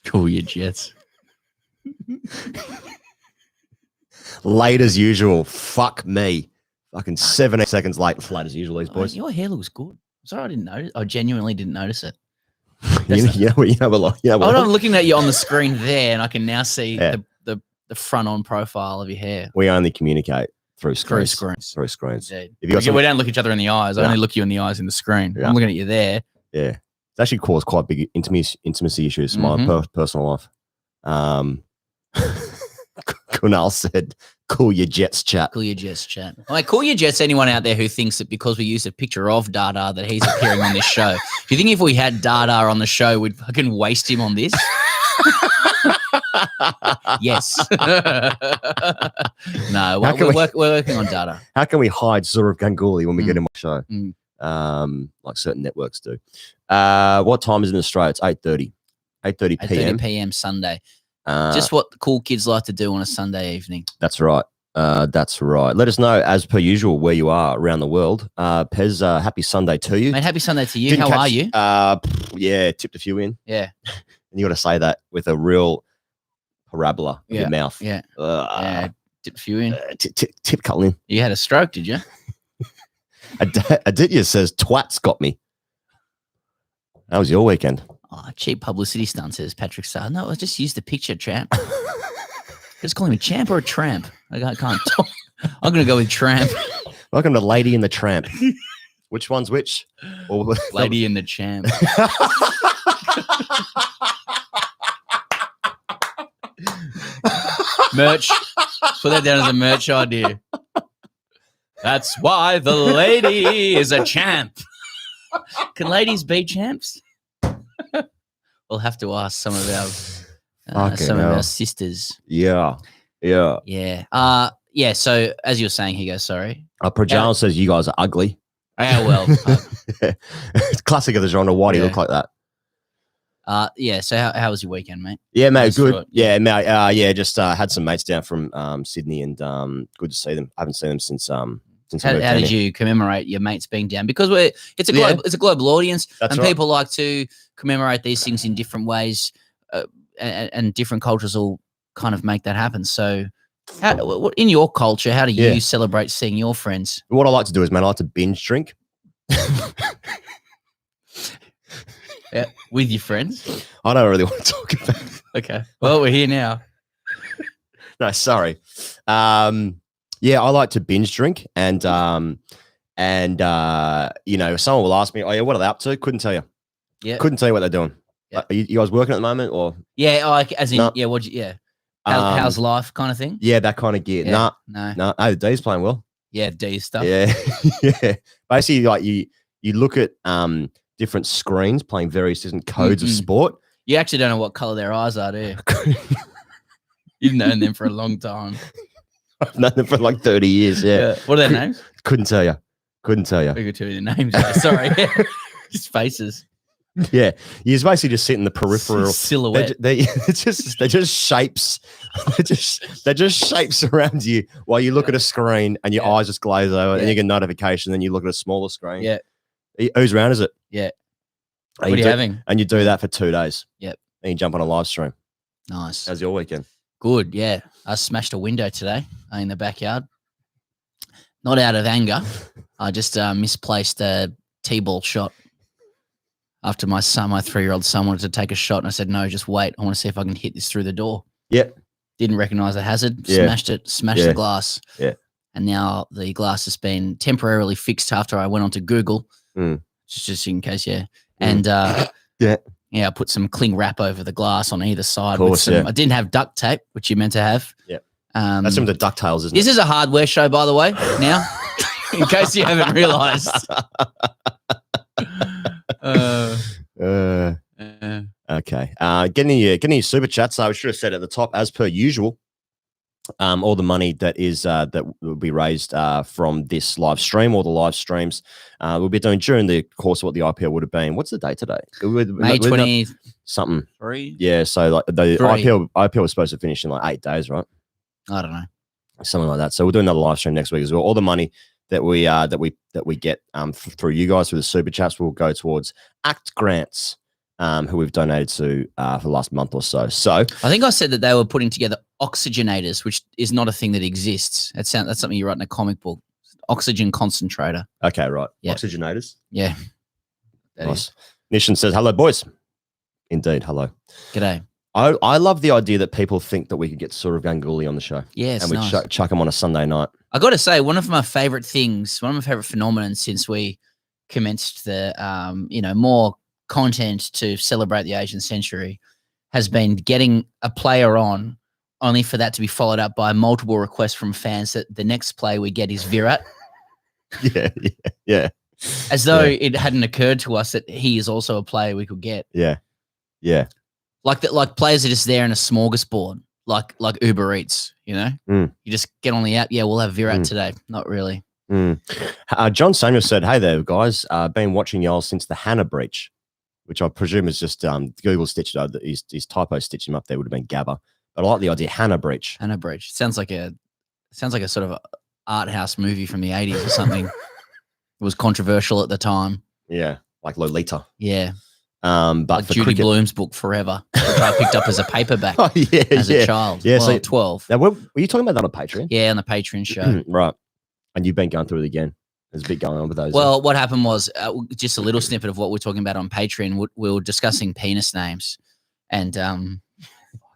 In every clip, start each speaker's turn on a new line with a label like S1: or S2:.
S1: Cool your jets.
S2: Late as usual. Fuck me. Fucking 7 seconds late. Flat as usual, these boys.
S1: Your hair looks good. Sorry, I didn't notice. I genuinely didn't notice it.
S2: I'm
S1: looking at you on the screen there, and I can now see the front on profile of your hair.
S2: We only communicate through screens.
S1: Through screens.
S2: If you
S1: we don't look each other in the eyes. I only look you in the eyes in the screen. Yeah. I'm looking at you there.
S2: Yeah. It's actually caused quite big intimacy issues in my personal life. Kunal said, cool your jets chat.
S1: Cool your jets chat. Like, cool your jets, anyone out there who thinks that because we used a picture of Dada that he's appearing on this show. Do you think if we had Dada on the show, we'd fucking waste him on this? Yes. No, we're working on Dada.
S2: How can we hide Saurav Ganguly when we get him on the show? Like certain networks do. What time is it in Australia? It's 8:30. 8:30 p.m.
S1: 8:30 p.m. Sunday. Just what the cool kids like to do on a Sunday evening.
S2: That's right. That's right. Let us know, as per usual, where you are around the world. Pez, happy Sunday to you.
S1: Mate, happy Sunday to you. How are you?
S2: Yeah, tipped a few in.
S1: Yeah.
S2: And you got to say that with a real parabola in your mouth.
S1: Yeah. Tipped a few in.
S2: Tip couple in.
S1: You had a stroke, did you?
S2: Aditya says, twats got me. How was your weekend?
S1: Oh, cheap publicity stunt, says Patrick Starr. No, I just used the picture, champ. Just call him a champ or a tramp. I can't talk. I'm going to go with tramp.
S2: Welcome to Lady and the Tramp. Which one's which? Or
S1: Lady and the Champ. Merch. Put that down as a merch idea. That's why the lady is a champ. Can ladies be champs? We'll have to ask some of our sisters.
S2: Yeah.
S1: So as you were saying, Higo, sorry.
S2: Prajal says you guys are ugly.
S1: Oh, well.
S2: It's classic of the genre. Why do you look like that?
S1: So how was your weekend, mate?
S2: Yeah, mate, good. Yeah, mate. Just had some mates down from Sydney, and good to see them. I haven't seen them since
S1: how did you commemorate your mates being down? Because it's a global audience, people like to commemorate these things in different ways, and different cultures will kind of make that happen. So, in your culture, how do you celebrate seeing your friends?
S2: What I like to do is, man, I like to binge drink.
S1: Yeah, with your friends.
S2: I don't really want to talk about it.
S1: Okay. Well, we're here now.
S2: No, sorry. Yeah, I like to binge drink, and someone will ask me, "Oh yeah, what are they up to?" Couldn't tell you.
S1: Yeah.
S2: Couldn't tell you what they're doing. Yeah. Are you guys working at the moment, or?
S1: Yeah, as in, how's life kind of thing?
S2: Yeah, that kind of gear.
S1: Yeah.
S2: No. Hey, the D's playing well.
S1: Yeah, D stuff.
S2: Yeah, yeah. Basically, like you look at different screens playing various different codes of sport.
S1: You actually don't know what color their eyes are, do you? You've known them for a long time.
S2: I've known them for like 30 years. Yeah.
S1: What are their names?
S2: Couldn't tell you.
S1: We could tell you the names. Sorry. Just faces.
S2: Yeah. You just basically just sit in the peripheral
S1: silhouette.
S2: They're just shapes. they're just shapes around you while you look at a screen and your eyes just glaze over and you get a notification. Then you look at a smaller screen.
S1: Yeah.
S2: Whose round is it?
S1: Yeah. What are you having?
S2: And you do that for 2 days.
S1: Yep.
S2: And you jump on a live stream.
S1: Nice.
S2: How's your weekend?
S1: Good, yeah. I smashed a window today in the backyard. Not out of anger. I just misplaced a T-ball shot. After my 3-year-old son wanted to take a shot, and I said, no, just wait. I want to see if I can hit this through the door.
S2: Yep.
S1: Didn't recognize the hazard. Smashed the glass.
S2: Yeah.
S1: And now the glass has been temporarily fixed after I went onto Google. Just in case, And I put some cling wrap over the glass on either side.
S2: Course,
S1: I didn't have duct tape, which you meant to have.
S2: Yeah. That's some of the DuckTales, isn't it?
S1: This is a hardware show, by the way, now, in case you haven't realized.
S2: Okay. Getting your super chats. I should have said at the top, as per usual, all the money that will be raised from this live stream, or the live streams, we'll be doing during the course of what the IPL would have been. What's the date today?
S1: May 20
S2: something.
S1: 3.
S2: Yeah, so like the IPL was supposed to finish in like 8 days, right?
S1: I don't know,
S2: something like that. So we'll do another live stream next week as well. All the money that we get through you guys through the super chats will go towards ACT grants who we've donated to for the last month or so. So
S1: I think I said that they were putting together oxygenators, which is not a thing that exists. That's something you write in a comic book. Oxygen concentrator.
S2: Okay, right.
S1: Yep.
S2: Oxygenators.
S1: Yeah.
S2: Nice. Nishan says, hello, boys. Indeed, hello.
S1: G'day.
S2: I love the idea that people think that we could get sort of Ganguly on the show.
S1: Yes,
S2: and we
S1: nice.
S2: chuck him on a Sunday night.
S1: I got to say, one of my favorite things, one of my favorite phenomena since we commenced the, more content to celebrate the Asian century has been getting a player on only for that to be followed up by multiple requests from fans that the next play we get is Virat.
S2: Yeah.
S1: As though it hadn't occurred to us that he is also a player we could get.
S2: Yeah.
S1: Like that, like players are just there in a smorgasbord, like Uber Eats, you know? You just get on the app. Yeah, we'll have Virat today. Not really.
S2: John Samuel said, hey there, guys. Been watching y'all since the Hannah breach, which I presume is just Google stitched out. His typo stitched him up there would have been Gabba. But I like the idea, Hannah breach.
S1: Hannah breach. Sounds like a sort of art house movie from the 80s or something. It was controversial at the time.
S2: Yeah, like Lolita.
S1: Yeah.
S2: But
S1: like Judy Blume's book Forever, which I picked up as a paperback as a child.
S2: Yeah,
S1: so 12.
S2: Now, were you talking about that on Patreon?
S1: Yeah, on the Patreon show.
S2: Right. And you've been going through it again. There's a bit going on with those.
S1: Well, what happened was just a little snippet of what we're talking about on Patreon. We were discussing penis names, and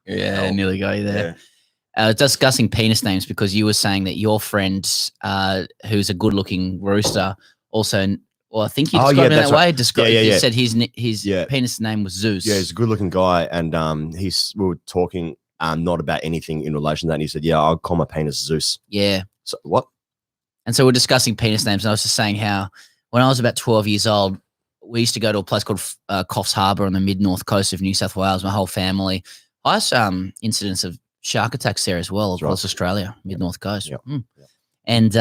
S1: nearly got you there. Discussing penis names because you were saying that your friend, who's a good-looking rooster, also. Well, I think you described him that way. You said his penis name was Zeus.
S2: Yeah, he's a good-looking guy, and we were talking not about anything in relation to that. And he said, "Yeah, I'll call my penis Zeus."
S1: Yeah.
S2: So what?
S1: And so we're discussing penis names, and I was just saying how when I was about 12 years old, we used to go to a place called Coffs Harbour on the mid-north coast of New South Wales. My whole family. Highest incidents of shark attacks there as well across Australia, mid-north coast.
S2: Yep.
S1: And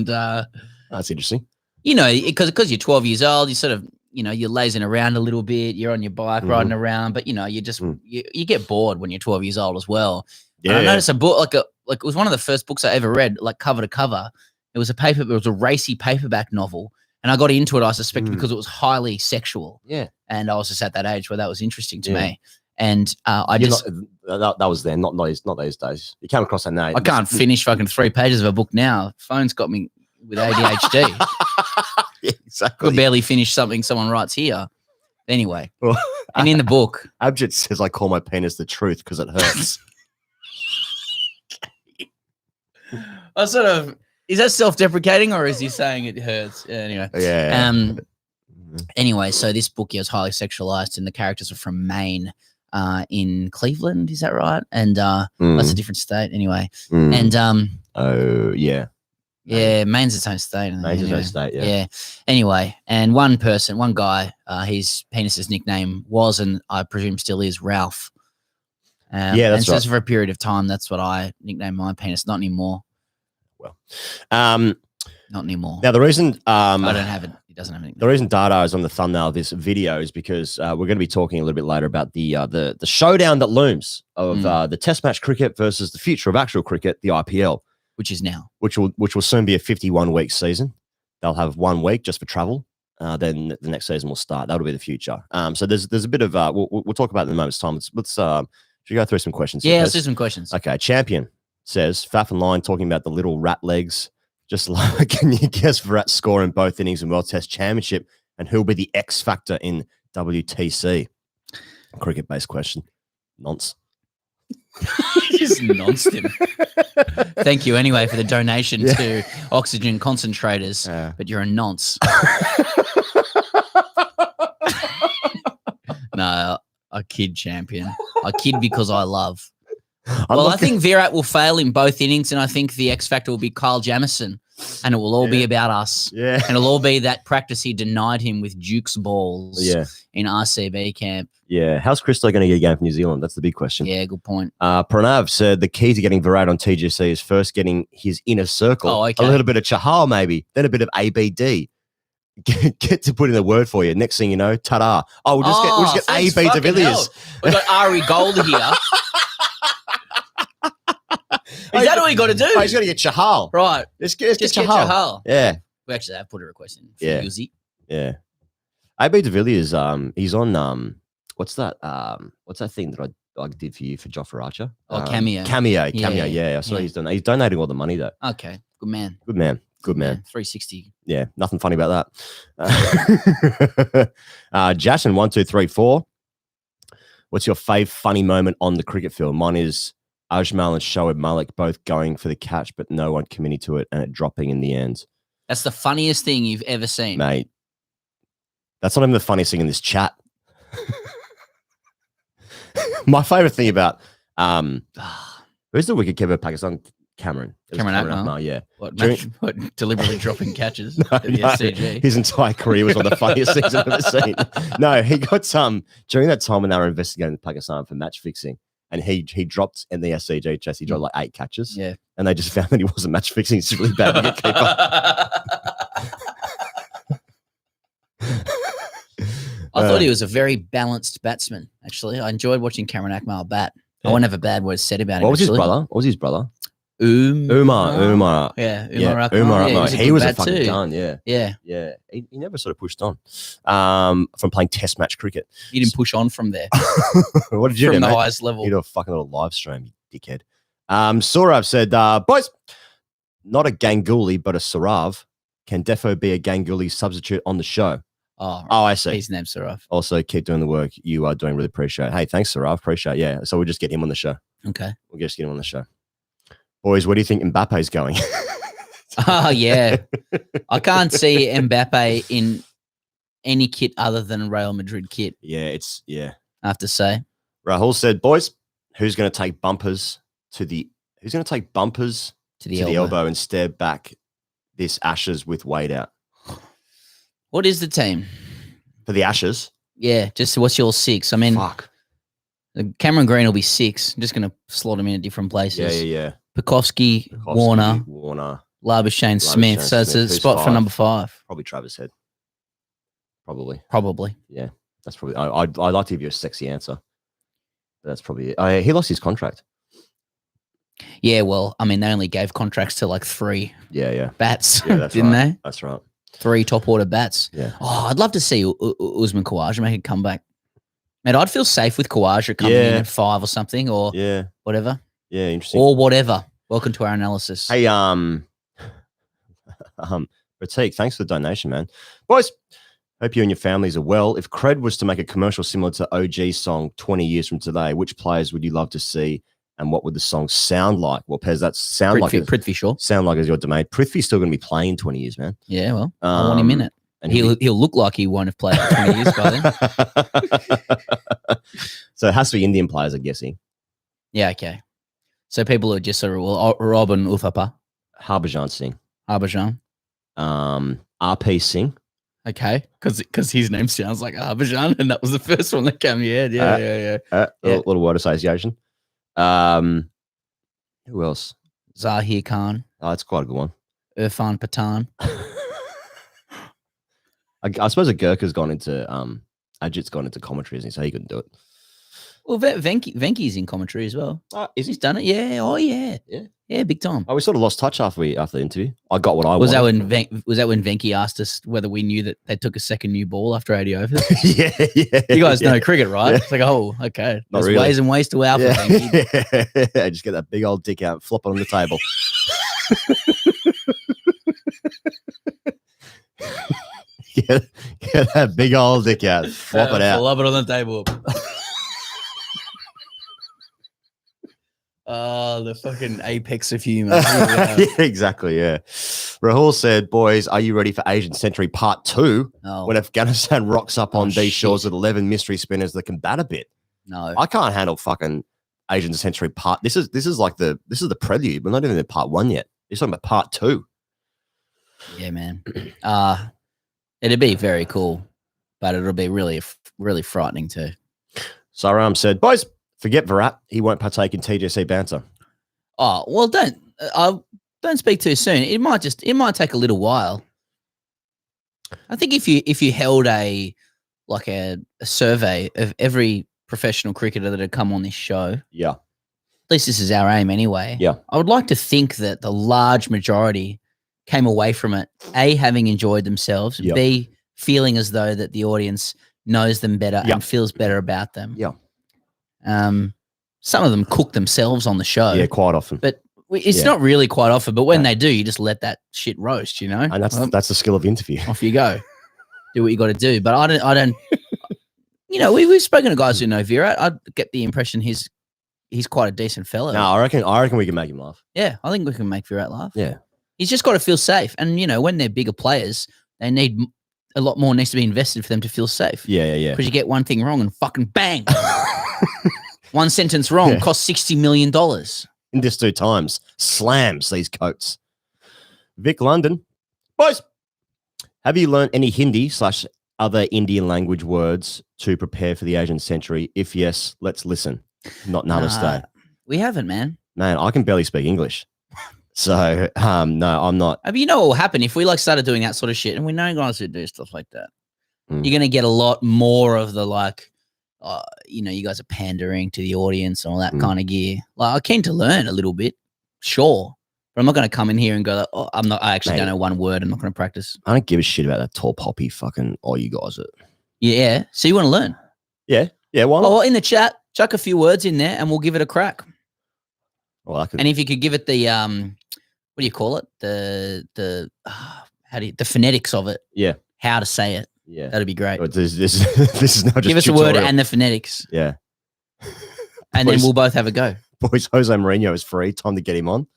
S2: that's interesting.
S1: You know, because you're 12 years old, you sort of, you're lazing around a little bit. You're on your bike riding around, but you just you get bored when you're 12 years old as well. Yeah. And I noticed a book like it was one of the first books I ever read, like cover to cover. It was a racy paperback novel, and I got into it, I suspect, because it was highly sexual. Yeah, and I was just at that age where that was interesting to me. And
S2: that was then, not these days. You came across that now.
S1: I can't finish fucking 3 pages of a book now. Phone's got me with ADHD.
S2: Yeah, exactly.
S1: Could barely finish something someone writes here. Anyway, and in the book,
S2: Abjit says, "I call my penis the truth because it hurts."
S1: I sort of is that self-deprecating or is he saying it hurts? Anyway, Anyway, so this book is highly sexualized, and the characters are from Maine. In Cleveland, is that right? And that's a different state anyway. And Maine's its own state.
S2: Maine's its own state,
S1: yeah. Anyway, and one guy, his penis's nickname was, and I presume still is, Ralph.
S2: That's right.
S1: So for a period of time, that's what I nicknamed my penis. Not anymore.
S2: Well,
S1: not anymore.
S2: Now the reason
S1: I don't have it. He doesn't have it.
S2: The reason Dada is on the thumbnail of this video is because we're going to be talking a little bit later about the showdown that looms of the Test match cricket versus the future of actual cricket, the IPL,
S1: which is now,
S2: which will soon be a 51-week season. They'll have 1 week just for travel. Then the next season will start. That'll be the future. So there's a bit of we'll talk about it in a moment's time. Let's should we go through some questions?
S1: Yeah, let's do some questions.
S2: Okay, Champion says Faf and Line talking about the little rat legs. Just like, can you guess Virat's score in both innings in World Test Championship, and who'll be the X factor in WTC? Cricket-based question. Nonce.
S1: Just nonced him. Thank you anyway for the donation to oxygen concentrators, but you're a nonce. No, I kid, Champion. I kid because I love. I think Virat will fail in both innings, and I think the X factor will be Kyle Jamieson, and it will all be about us. Yeah, and it'll all be that practice he denied him with Duke's balls. In RCB camp. Yeah,
S2: how's Christo going to get a game for New Zealand? That's the big question.
S1: Yeah, good point.
S2: Pranav said the key to getting Virat on TGC is first getting his inner circle.
S1: Oh, okay.
S2: A little bit of Chahal maybe, then a bit of ABD. Get to put in the word for you. Next thing you know, ta-da. Oh, we'll just get AB de Villiers.
S1: We've got Ari Gold here. Is that all you got to do?
S2: Oh, he's got to get Chahal.
S1: Right.
S2: Let's get Chahal.
S1: Chahal.
S2: Yeah.
S1: We actually have put a request in for
S2: Yeah.
S1: Uzi.
S2: Yeah. AB de Villiers, he's on what's that thing that I did for you for Joffa Archer?
S1: Cameo.
S2: Cameo, yeah. So he's donating all the money though.
S1: Okay, good man.
S2: 360.
S1: 360.
S2: Yeah, nothing funny about that. Jason 1234. What's your fave funny moment on the cricket field? Mine is Ajmal and Shoaib Malik both going for the catch, but no one committing to it and it dropping in the end.
S1: That's the funniest thing you've ever seen,
S2: mate. That's not even the funniest thing in this chat. My favorite thing about who's the wicketkeeper Pakistan? Cameron
S1: Akmal,
S2: yeah.
S1: What deliberately dropping catches
S2: no,
S1: at the SCG?
S2: His entire career was one of the funniest things I've ever seen. No, he got during that time when they were investigating Pakistan for match fixing, and he dropped in the SCG chest. He dropped like 8 catches.
S1: Yeah,
S2: and they just found that he wasn't match fixing. He's really bad wicketkeeper.
S1: I thought he was a very balanced batsman. Actually, I enjoyed watching Cameron Akmal bat. Yeah. I won't have a bad word said about him.
S2: What was his brother? What was his brother?
S1: Umar.
S2: Yeah,
S1: Umar Akmal.
S2: Umar
S1: Akmal.
S2: He was a fucking gun.
S1: Yeah.
S2: He never sort of pushed on from playing Test match cricket.
S1: He didn't push on from there.
S2: What did you do,
S1: from the
S2: mate?
S1: highest level?
S2: You do a fucking little live stream, you dickhead. Saurav said, boys, not a Ganguly, but a Sarav. Can defo be a Ganguly substitute on the show?
S1: Oh,
S2: I see.
S1: His name's Sarav.
S2: Also, keep doing the work you are doing. Really appreciate it. Hey, thanks, Sarav. Appreciate it. Yeah. So we'll just get him on the show.
S1: Okay.
S2: We'll just get him on the show. Boys, where do you think Mbappe's going?
S1: Oh, yeah. I can't see Mbappe in any kit other than a Real Madrid kit.
S2: Yeah,
S1: I have to say.
S2: Rahul said, boys, who's going to take bumpers to the elbow and stare back this Ashes with Wade out?
S1: What is the team?
S2: For the Ashes?
S1: Yeah, just what's your 6? I mean, Cameron Green will be 6. I'm just going to slot him in at different places.
S2: Yeah.
S1: Pekovsky, Warner, Labuschagne, Smith. So it's a spot 5? For number 5.
S2: Probably Travis Head. Probably. Yeah, that's probably. I'd like to give you a sexy answer. But that's probably it. He lost his contract.
S1: Yeah, well, I mean, they only gave contracts to like 3 bats, didn't they?
S2: That's right.
S1: 3 top order bats.
S2: Yeah.
S1: Oh, I'd love to see Usman Khawaja make a comeback. Man, I'd feel safe with Khawaja coming in at 5 or something, or whatever.
S2: Yeah, interesting.
S1: Or whatever. Welcome to our analysis.
S2: Hey, Pratik, thanks for the donation, man. Boys, hope you and your families are well. If Cred was to make a commercial similar to OG's song 20 years from today, which players would you love to see and what would the song sound like? Well, Pez, that sound
S1: Prithvi, sure.
S2: Sound like as your domain. Prithvi's still going to be playing in 20 years, man.
S1: Yeah, well, I want him in it. And he'll look like he won't have played for 20 years by then.
S2: So it has to be Indian players, I'm guessing.
S1: Yeah, okay. So people are just sort of, Robin Uthappa.
S2: Harbhajan Singh. RP Singh.
S1: Okay, because his name sounds like Harbhajan, and that was the first one that came to your head. Yeah.
S2: Little word association. Who else?
S1: Zahir Khan.
S2: Oh, that's quite a good one.
S1: Irfan Pathan.
S2: I suppose a Gurkha's gone into Ajit's gone into commentary, isn't he? So he couldn't do it.
S1: Well, Venky's in commentary as well. He's done it. Yeah. Oh, yeah. Yeah, big time.
S2: We sort of lost touch after the interview. I got what I
S1: was
S2: wanted.
S1: Was that when Venky asked us whether we knew that they took a second new ball after 80 overs?
S2: Yeah.
S1: You guys know cricket, right? Yeah. It's like, oh, okay. There's really. Ways and ways to alpha.
S2: Venky. Yeah. Just get that big old dick out, flop it on the table. Get that big old dick out, flop it out.
S1: Flop it on the table. Oh, the fucking apex of humor.
S2: Yeah, exactly. Yeah. Rahul said, boys, are you ready for Asian Century Part 2?
S1: No.
S2: When Afghanistan rocks up on these shores with 11 mystery spinners that can bat a bit.
S1: No.
S2: I can't handle fucking Asian Century Part. This is the prelude. We're not even in Part 1 yet. You're talking about Part 2.
S1: Yeah, man. It'd be very cool, but it'll be really, really frightening too.
S2: Saram said, boys, forget Virat. He won't partake in TGC banter.
S1: Oh, well, don't speak too soon. It might take a little while. I think if you held a survey of every professional cricketer that had come on this show.
S2: Yeah.
S1: At least this is our aim anyway.
S2: Yeah.
S1: I would like to think that the large majority came away from it, A, having enjoyed themselves,
S2: yep.
S1: B, feeling as though that the audience knows them better and feels better about them.
S2: Yeah.
S1: Some of them cook themselves on the show.
S2: Yeah, quite often.
S1: But it's not really quite often. But when they do, you just let that shit roast, you know?
S2: And that's the skill of interview.
S1: Off you go. Do what you got to do. But I don't, you know, we've spoken to guys who know Virat. I get the impression he's quite a decent fellow.
S2: No, I reckon we can make him laugh.
S1: Yeah, I think we can make Virat laugh.
S2: Yeah.
S1: He's just got to feel safe. And, you know, when they're bigger players, they need a lot more needs to be invested for them to feel safe.
S2: Yeah.
S1: Because you get one thing wrong and fucking bang. One sentence wrong costs $60 million.
S2: In just 2 times. Slams these coats. Vic London. Boys, have you learned any Hindi / other Indian language words to prepare for the Asian century? If yes, let's listen. Not namaste.
S1: We haven't, man.
S2: Man, I can barely speak English. So, no, I'm not.
S1: I mean, you know what will happen if we started doing that sort of shit, and we know guys who do stuff like that. You're going to get a lot more of the you know, you guys are pandering to the audience and all that kind of gear. I'm keen to learn a little bit, sure. But I'm not going to come in here and go, I actually don't know one word. I'm not going to practice.
S2: I don't give a shit about that tall poppy fucking all you guys are.
S1: Yeah. So you want to learn?
S2: Yeah. Yeah. Why not?
S1: Well, in the chat, chuck a few words in there and we'll give it a crack.
S2: Well,
S1: and if you could give it the, what do you call it? The phonetics of it.
S2: Yeah.
S1: How to say it.
S2: Yeah.
S1: That'd be great.
S2: This is not just
S1: give us
S2: tutorial.
S1: a word and the phonetics.
S2: Yeah.
S1: And then we'll both have a go.
S2: Boys, Jose Mourinho is free. Time to get him on.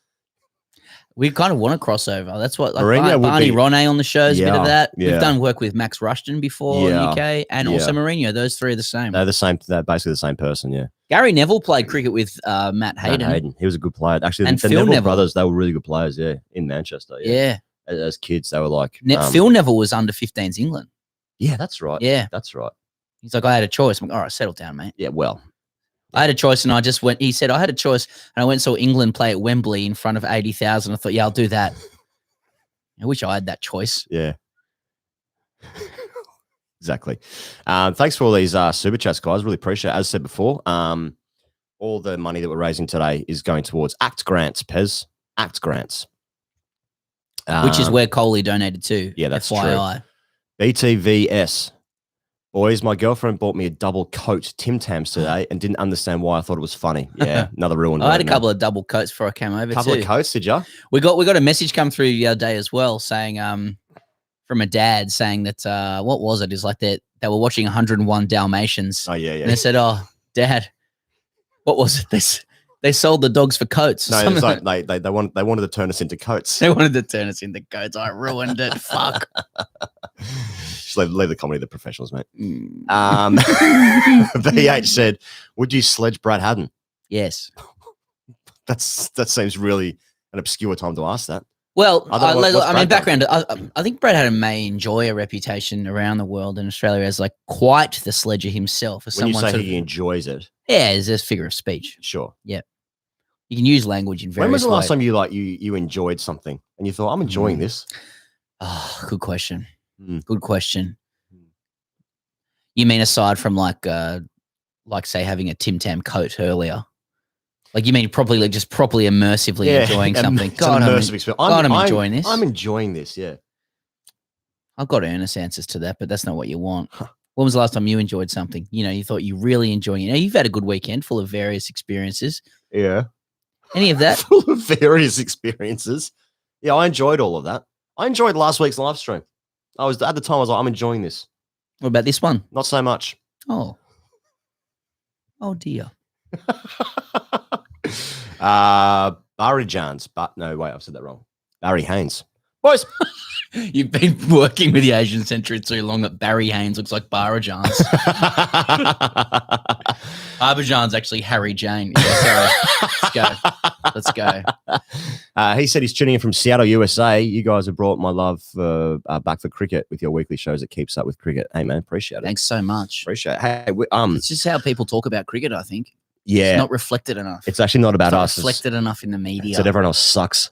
S1: We kind of want a crossover. That's what Barney Ronay on the shows, a bit of that.
S2: Yeah.
S1: We've done work with Max Rushton before in the UK and also Mourinho. Those three are the same.
S2: They're the same. They're basically the same person, yeah.
S1: Gary Neville played cricket with Matt Hayden.
S2: He was a good player. Actually,
S1: and
S2: the Neville brothers, they were really good players, yeah, in Manchester.
S1: Yeah.
S2: As kids, they were like...
S1: Phil Neville was under 15s England.
S2: Yeah, that's right.
S1: Yeah.
S2: That's right.
S1: He's like, I had a choice. I'm like, all right, settle down, mate.
S2: Yeah, well...
S1: I had a choice and I just went, he said, I had a choice and I went and saw England play at Wembley in front of 80,000. I thought, yeah, I'll do that. I wish I had that choice.
S2: Yeah. Exactly. Thanks for all these super chats, guys. Really appreciate it. As I said before, all the money that we're raising today is going towards ACT grants, Pez. ACT grants.
S1: Which is where Coley donated to.
S2: Yeah, that's
S1: FYI.
S2: True. BTVS. Boys, my girlfriend bought me a double coat Tim Tams today and didn't understand why I thought it was funny. Yeah, another real one.
S1: I had a couple of double coats before I came over.
S2: Couple of coats, did you?
S1: We got a message come through the other day as well, saying from a dad saying that what was it? Is like that they were watching 101 Dalmatians.
S2: Oh yeah.
S1: And they said, "Oh, Dad, what was it? They sold the dogs for coats."
S2: No, it's like they wanted to turn us into coats.
S1: They wanted to turn us into coats. I ruined it. Fuck.
S2: Just leave the comedy to the professionals, mate. BH said, "Would you sledge Brad Haddon?"
S1: Yes.
S2: That seems really an obscure time to ask that.
S1: Well, I mean, background. I think Brad Haddon may enjoy a reputation around the world and Australia as like quite the sledger himself. As
S2: when
S1: someone
S2: you say he enjoys it,
S1: yeah, as a figure of speech.
S2: Sure.
S1: Yeah. You can use language in various ways.
S2: When was the last time you enjoyed something and you thought, I'm enjoying this?
S1: Oh, good question. Good question. You mean aside from like say having a Tim Tam coat earlier? Like you mean properly immersively enjoying something? God, I'm enjoying this.
S2: I'm enjoying this, yeah.
S1: I've got earnest answers to that, but that's not what you want. When was the last time you enjoyed something? You know, you thought you really enjoyed it. You know, you've had a good weekend full of various experiences.
S2: Yeah.
S1: Any of that?
S2: Full of various experiences. Yeah, I enjoyed all of that. I enjoyed last week's live stream. At the time I was like, I'm enjoying this.
S1: What about this one?
S2: Not so much.
S1: Oh dear.
S2: Barry Jans, but no, wait, I've said that wrong. Barry Haynes. Boys.
S1: You've been working with the Asian century too long that Barry Haynes looks like Barajan's. Barajan's actually Harry Jane. Yeah, sorry. Let's go.
S2: He said he's tuning in from Seattle, USA. You guys have brought my love back for cricket with your weekly shows that keeps up with cricket. Hey, man, appreciate it.
S1: Thanks so much.
S2: Appreciate it. Hey,
S1: it's just how people talk about cricket, I think.
S2: Yeah.
S1: It's not reflected enough.
S2: It's actually not about us.
S1: Reflected enough in the media.
S2: So everyone else sucks.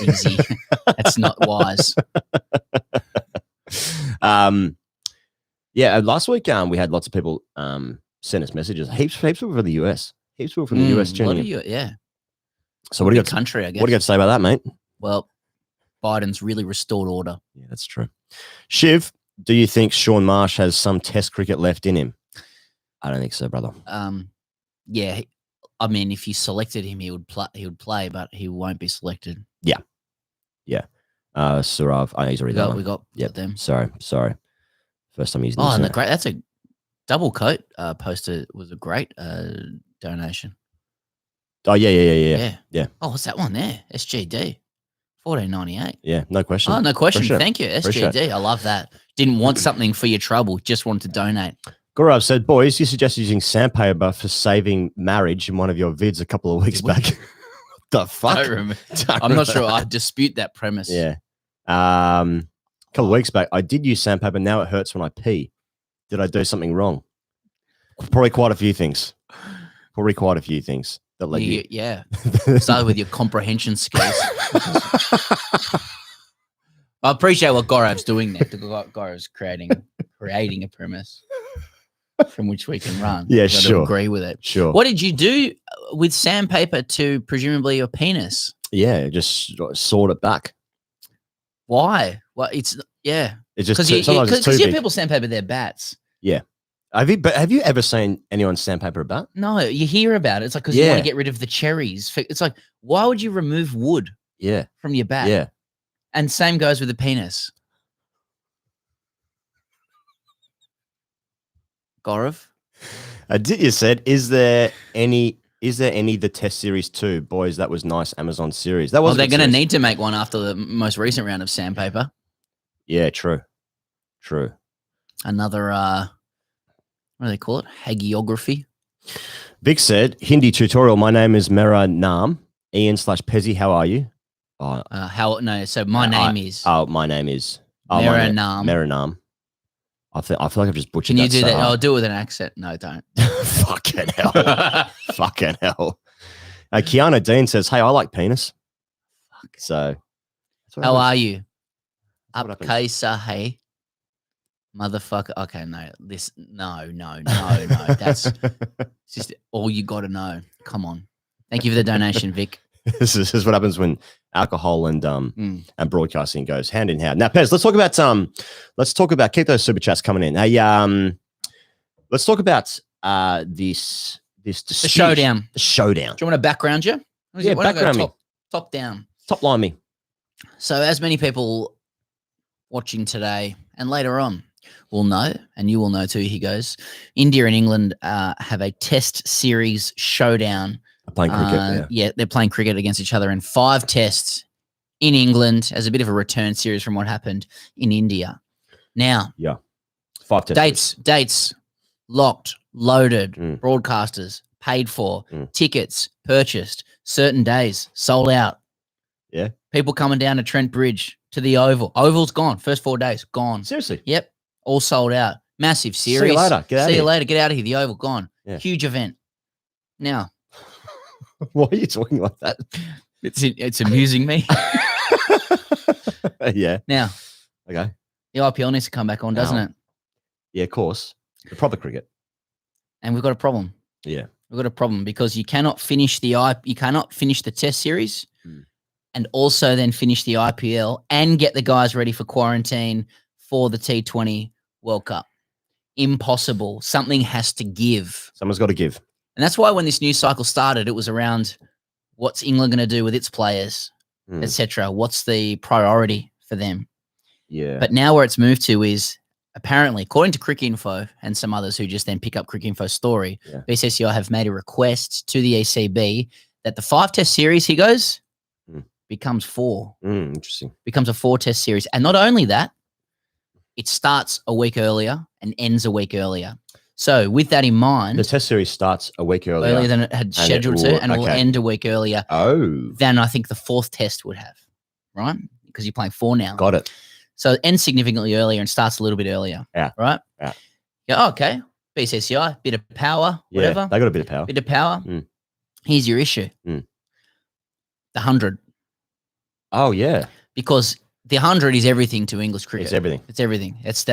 S1: Easy. That's not wise.
S2: Yeah, last week we had lots of people send us messages. Heaps of people from the US. Heaps of people from the US tuning in.
S1: Yeah.
S2: So what do you got?
S1: Country, I guess.
S2: What do you got to say about that, mate?
S1: Well, Biden's really restored order.
S2: Yeah, that's true. Shiv, Do you think Sean Marsh has some Test cricket left in him? I don't think so, brother.
S1: Yeah. I mean, if you selected him, he would play, but he won't be selected.
S2: Yeah. Surav. Oh, he's already done.
S1: We got them.
S2: Sorry. First time using.
S1: And that's a double coat poster. Was a great donation.
S2: Oh yeah.
S1: Oh, what's that one there? SGD, $14.98.
S2: Yeah, no question.
S1: Oh, no question.
S2: Appreciate
S1: Thank you, SGD. I love that. Didn't want something for your trouble, just wanted to donate.
S2: Gaurav said, boys, you suggested using sandpaper for saving marriage in one of your vids a couple of weeks back. What the fuck?
S1: I'm not sure. I dispute that premise.
S2: Yeah. A couple of weeks back, I did use sandpaper. Now it hurts when I pee. Did I do something wrong? Probably quite a few things. That led you.
S1: Yeah. Started with your comprehension skills. I appreciate what Gaurav's doing there. Gaurav's creating a premise from which we can run.
S2: Yeah, sure.
S1: Agree with it.
S2: Sure.
S1: What did you do with sandpaper to presumably your penis?
S2: Yeah, just sort it back.
S1: Why? Well, it's
S2: just sometimes it's too
S1: big.
S2: big.
S1: People sandpaper their bats.
S2: Yeah. Have you ever seen anyone sandpaper a bat?
S1: No, you hear about it. It's like because you want to get rid of the cherries. It's like, why would you remove wood? From your bat?
S2: Yeah.
S1: And same goes with the penis. Gaurav?
S2: You said, is there any the Test Series 2? Boys, that was nice Amazon series. That was.
S1: They're going to need to make one after the most recent round of sandpaper.
S2: Yeah, true.
S1: Another, what do they call it? Hagiography.
S2: Vic said, Hindi tutorial. My name is Mera Naam. Ian/Pezzy, how are you?
S1: So my name is.
S2: My name is.
S1: Mera Naam.
S2: Mera Naam. I feel like I've just butchered.
S1: Can you do that? I'll do it with an accent. No, don't.
S2: Fucking hell. Fucking hell. Kiana Dean says, hey, I like penis.
S1: Fuck.
S2: So.
S1: How are you? Up Kaisa, hey. Motherfucker. Okay, no. No. That's just all you got to know. Come on. Thank you for the donation, Vic.
S2: This is what happens when alcohol and broadcasting goes hand in hand. Now, Pez, let's talk about keep those super chats coming in. Hey, let's talk about this dispute.
S1: The showdown.
S2: The showdown.
S1: Do you want to background you?
S2: Yeah, background me.
S1: Top down.
S2: Top line me.
S1: So, as many people watching today and later on will know, and you will know too, he goes, India and England have a Test series showdown.
S2: Playing cricket,
S1: yeah, they're playing cricket against each other in 5 tests in England as a bit of a return series from what happened in India. Now,
S2: 5 tests.
S1: Dates, locked, loaded, broadcasters, paid for, tickets purchased, certain days, sold out.
S2: Yeah.
S1: People coming down to Trent Bridge to the Oval. Oval's gone. First 4 days, gone.
S2: Seriously?
S1: Yep. All sold out. Massive series.
S2: See you later.
S1: See you later. Get out of here. The Oval, gone.
S2: Yeah.
S1: Huge event. Now.
S2: Why are you talking like that?
S1: It's amusing me.
S2: Yeah.
S1: Now.
S2: Okay.
S1: The IPL needs to come back on, doesn't it?
S2: Yeah, of course. The proper cricket.
S1: And we've got a problem.
S2: Yeah.
S1: We've got a problem because you cannot finish the Test series and also then finish the IPL and get the guys ready for quarantine for the T20 World Cup. Impossible. Something has to give.
S2: Someone's got to give.
S1: And that's why when this news cycle started, it was around what's England going to do with its players, etc. What's the priority for them?
S2: Yeah.
S1: But now where it's moved to is apparently, according to Cricinfo and some others who just then pick up Cricinfo's story, BCCI have made a request to the ECB that the 5 test series, he goes, becomes 4.
S2: Interesting.
S1: Becomes a 4 test series. And not only that, it starts a week earlier and ends a week earlier. So with that in mind,
S2: the test series starts a week earlier
S1: than it had scheduled to, and it will end a week earlier than I think the 4th test would have, right? Because you're playing 4 now.
S2: Got it.
S1: So it ends significantly earlier and starts a little bit earlier.
S2: Yeah.
S1: Right?
S2: Yeah.
S1: Okay. BCCI, bit of power, whatever.
S2: Yeah, they got a bit of power.
S1: Bit of power. Here's your issue. The 100.
S2: Oh, yeah.
S1: Because the 100 is everything to English cricket.
S2: It's everything.
S1: It's everything. That's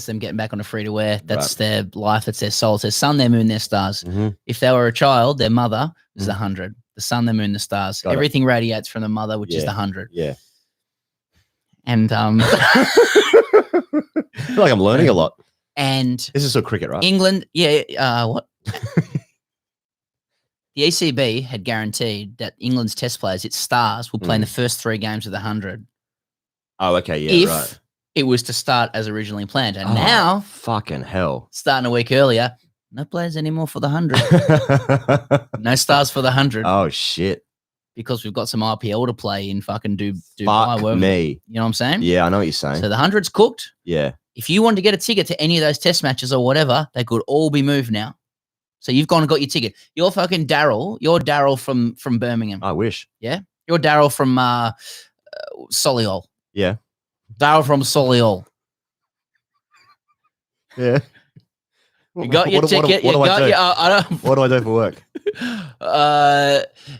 S1: them getting back on a free to wear. That's their life. It's their soul. It's their sun, their moon, their stars. If they were a child, their mother is the 100. The sun, the moon, the stars. Everything radiates from the mother, which is the 100.
S2: Yeah.
S1: And
S2: feel like I'm learning a lot.
S1: And
S2: this is still cricket, right?
S1: England, what? The ECB had guaranteed that England's test players, its stars, will play in the first 3 games of the 100.
S2: Oh, okay, yeah, right.
S1: If it was to start as originally planned. And now,
S2: fucking hell.
S1: Starting a week earlier, no players anymore for the 100. No stars for the 100.
S2: Oh, shit.
S1: Because we've got some IPL to play in fucking Dubai.
S2: Fuck me.
S1: You know what I'm saying?
S2: Yeah, I know what you're saying.
S1: So the 100's cooked.
S2: Yeah.
S1: If you wanted to get a ticket to any of those test matches or whatever, they could all be moved now. So you've gone and got your ticket. You're fucking Daryl. You're Daryl from Birmingham.
S2: I wish.
S1: Yeah? You're Daryl from Solihull.
S2: Yeah.
S1: Daryl from Solihull.
S2: Yeah.
S1: You got your ticket.
S2: What do I do for work?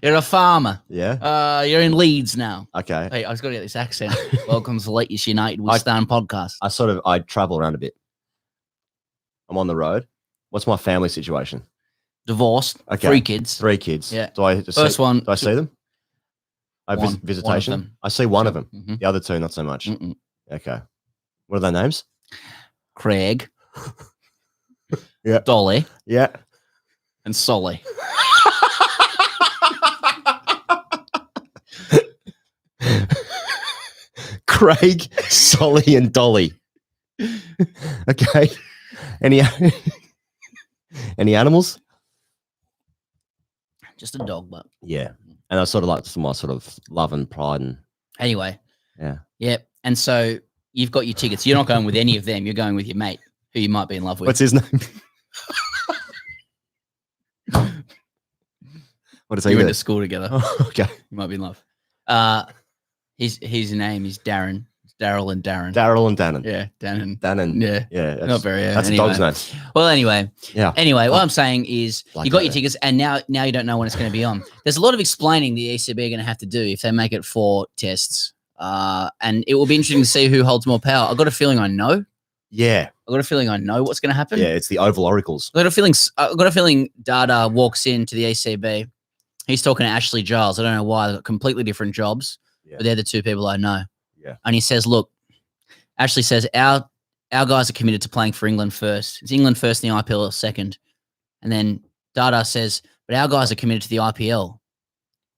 S1: You're a farmer.
S2: Yeah.
S1: You're in Leeds now.
S2: Okay.
S1: Hey, I was going to get this accent. Welcome to Leeds United with Stan podcast.
S2: I travel around a bit. I'm on the road. What's my family situation?
S1: Divorced. Okay. 3 kids.
S2: 3 kids.
S1: Yeah.
S2: Do I see them? Visitation.
S1: One
S2: I see one of them. Mm-hmm. The other 2, not so much. Mm-mm. Okay. What are their names?
S1: Craig.
S2: Yeah.
S1: Dolly.
S2: Yeah.
S1: And Solly.
S2: Craig, Solly, and Dolly. Okay. Any animals?
S1: Just a dog, but
S2: yeah. And I sort of like my sort of love and pride and
S1: anyway.
S2: Yeah.
S1: Yeah. And so you've got your tickets. You're not going with any of them. You're going with your mate who you might be in love with.
S2: What's his name? What does he do?
S1: You went to school together.
S2: Oh, okay.
S1: You might be in love. His name is Darren. Daryl and Darren.
S2: Daryl and Dannon.
S1: Yeah, Dannon.
S2: Dannon.
S1: Yeah.
S2: Yeah.
S1: Not very.
S2: That's
S1: anyway.
S2: a dog's name.
S1: Well, anyway.
S2: Yeah.
S1: Anyway, what I'm saying is
S2: like
S1: you got your tickets and now you don't know when it's going to be on. There's a lot of explaining the ECB are going to have to do if they make it 4 tests. And it will be interesting to see who holds more power. I've got a feeling I know.
S2: Yeah.
S1: I've got a feeling I know what's going to happen.
S2: Yeah, it's the Oval Oracles.
S1: I've got a feeling Dada walks into the ECB. He's talking to Ashley Giles. I don't know why. They've got completely different jobs. Yeah. But they're the 2 people I know.
S2: Yeah.
S1: And he says, look, Ashley says, our guys are committed to playing for England first. It's England first and the IPL second. And then Dada says, but our guys are committed to the IPL,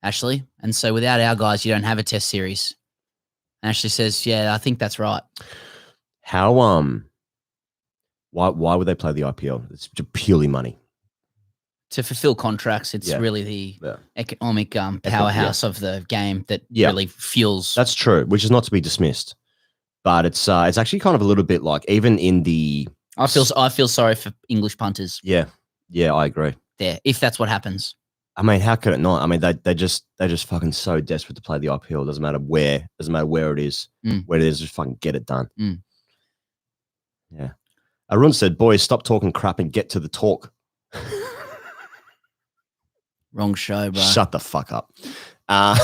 S1: Ashley. And so without our guys, you don't have a test series. And Ashley says, yeah, I think that's right.
S2: How, why would they play the IPL? It's purely money.
S1: To fulfill contracts, it's really the economic powerhouse of the game that really fuels.
S2: That's true, which is not to be dismissed. But it's actually kind of a little bit like even in the.
S1: I feel sorry for English punters.
S2: Yeah, I agree.
S1: There, if that's what happens.
S2: I mean, how could it not? I mean, they're just fucking so desperate to play the IPL. Doesn't matter where it is, where it is, just fucking get it done. Yeah. Arun said, "Boys, stop talking crap and get to the talk."
S1: Wrong show, bro.
S2: Shut the fuck up. All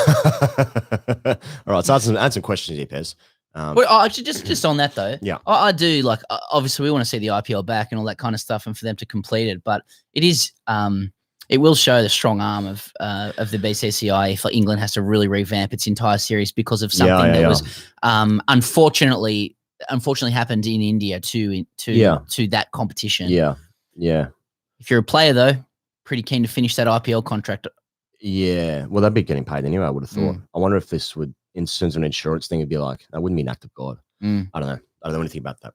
S2: right, so add some questions here, Pez.
S1: Well, actually, just on that though,
S2: yeah,
S1: I do like. Obviously, we want to see the IPL back and all that kind of stuff, and for them to complete it. But it is, it will show the strong arm of the BCCI if England has to really revamp its entire series because of something that was, unfortunately happened in India to that competition.
S2: Yeah.
S1: If you're a player though, pretty keen to finish that IPL contract.
S2: Yeah, well, they'd be getting paid anyway. I would have thought. I wonder if this would. In terms of an insurance thing, it'd be like, that wouldn't be an act of God. I don't know. I don't know anything about that.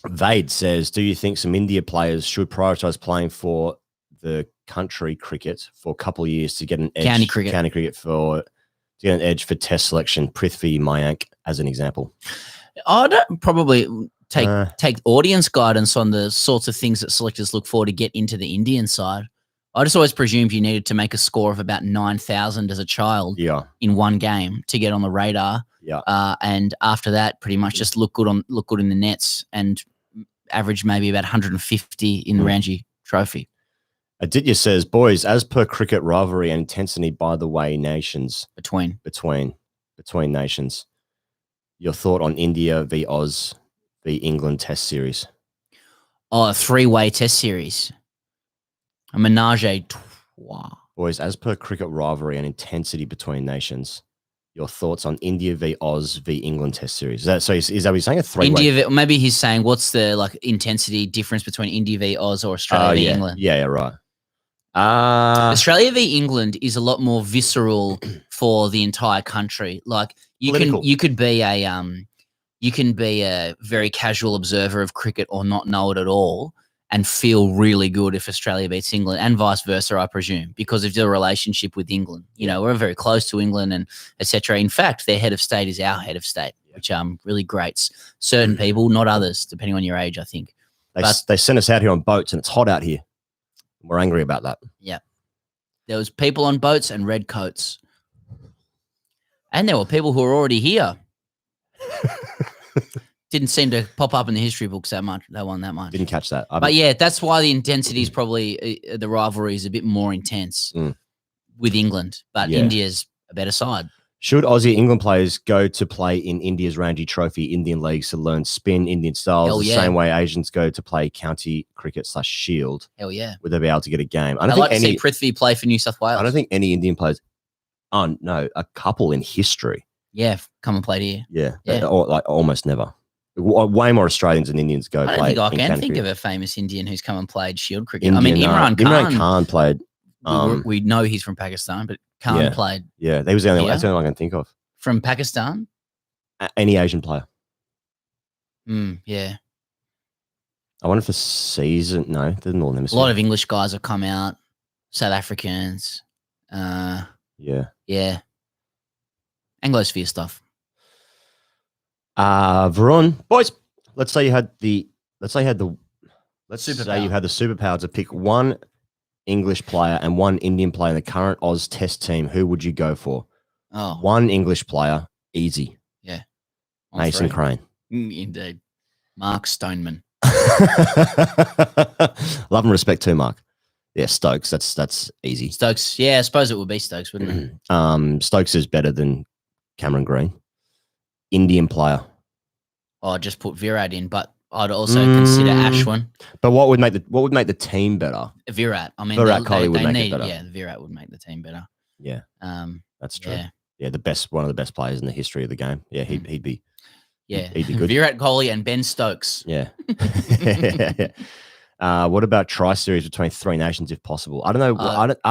S2: Vade says, do you think some India players should prioritize playing for the country cricket for a couple of years to get an edge? County cricket to get an edge for test selection? Prithvi Mayank as an example.
S1: I don't probably take audience guidance on the sorts of things that selectors look for to get into the Indian side. I just always presumed you needed to make a score of about 9,000 as a child in one game to get on the radar.
S2: Yeah.
S1: And after that, pretty much just look good in the nets and average maybe about 150 in the Ranji Trophy.
S2: Aditya says, boys, as per cricket rivalry and intensity by the way nations.
S1: Between
S2: nations. Your thought on India v Oz v England test series?
S1: Oh, a 3-way test series. A menage a trois.
S2: Boys, as per cricket rivalry and intensity between nations, your thoughts on India v Oz v England Test series. Is that what he's saying? A three-way?
S1: India, maybe he's saying what's the intensity difference between India v Oz or Australia v England?
S2: Yeah, right.
S1: Australia v England is a lot more visceral for the entire country. Like you can be a very casual observer of cricket or not know it at all and feel really good if Australia beats England, and vice versa, I presume, because of the relationship with England. We're very close to England and etc. In fact, their head of state is our head of state, which really grates certain people, not others, depending on your age, I think.
S2: They sent us out here on boats and it's hot out here. We're angry about that.
S1: Yeah. There was people on boats and red coats. And there were people who were already here. Didn't seem to pop up in the history books that much. That one that much.
S2: Didn't catch that.
S1: But yeah, that's why the intensity is probably the rivalry is a bit more intense with England. But India's a better side.
S2: Should Aussie England players go to play in India's Ranji Trophy Indian leagues to learn spin Indian styles the same way Asians go to play county cricket / Shield?
S1: Hell yeah.
S2: Would they be able to get a game?
S1: I'd like to see Prithvi play for New South Wales.
S2: I don't think any Indian players. Oh no, a couple in history.
S1: Yeah, come and play here.
S2: Yeah. Or almost never. Way more Australians than Indians go play.
S1: I can think of a famous Indian who's come and played Shield cricket.
S2: Indian,
S1: Imran
S2: Khan played.
S1: We know he's from Pakistan, but Khan played.
S2: Yeah, that was the only one. That's the only one I can think of.
S1: From Pakistan?
S2: Any Asian player.
S1: Yeah.
S2: I wonder if the season. No, the Northern Hemisphere.
S1: A lot of English guys have come out. South Africans.
S2: Yeah.
S1: Anglosphere stuff.
S2: Varun, boys. Let's say you had the superpower to pick one English player and one Indian player in the current Oz Test team. Who would you go for?
S1: Oh,
S2: one English player, easy.
S1: Yeah,
S2: Mason Crane.
S1: Indeed, Mark Stoneman.
S2: Love and respect too, Mark. Yeah, Stokes. That's easy.
S1: Stokes. Yeah, I suppose it would be Stokes, wouldn't
S2: it? Stokes is better than Cameron Green. Indian player.
S1: Oh, I just put Virat in, but I'd also consider Ashwin.
S2: But what would make the team better?
S1: Virat. I mean,
S2: Virat Kohli would make it better.
S1: Yeah, Virat would make the team better.
S2: Yeah. That's true. Yeah, one of the best players in the history of the game. Yeah, he'd be.
S1: Yeah,
S2: he'd be good.
S1: Virat Kohli and Ben Stokes.
S2: Yeah. What about try series between three nations if possible? I don't know.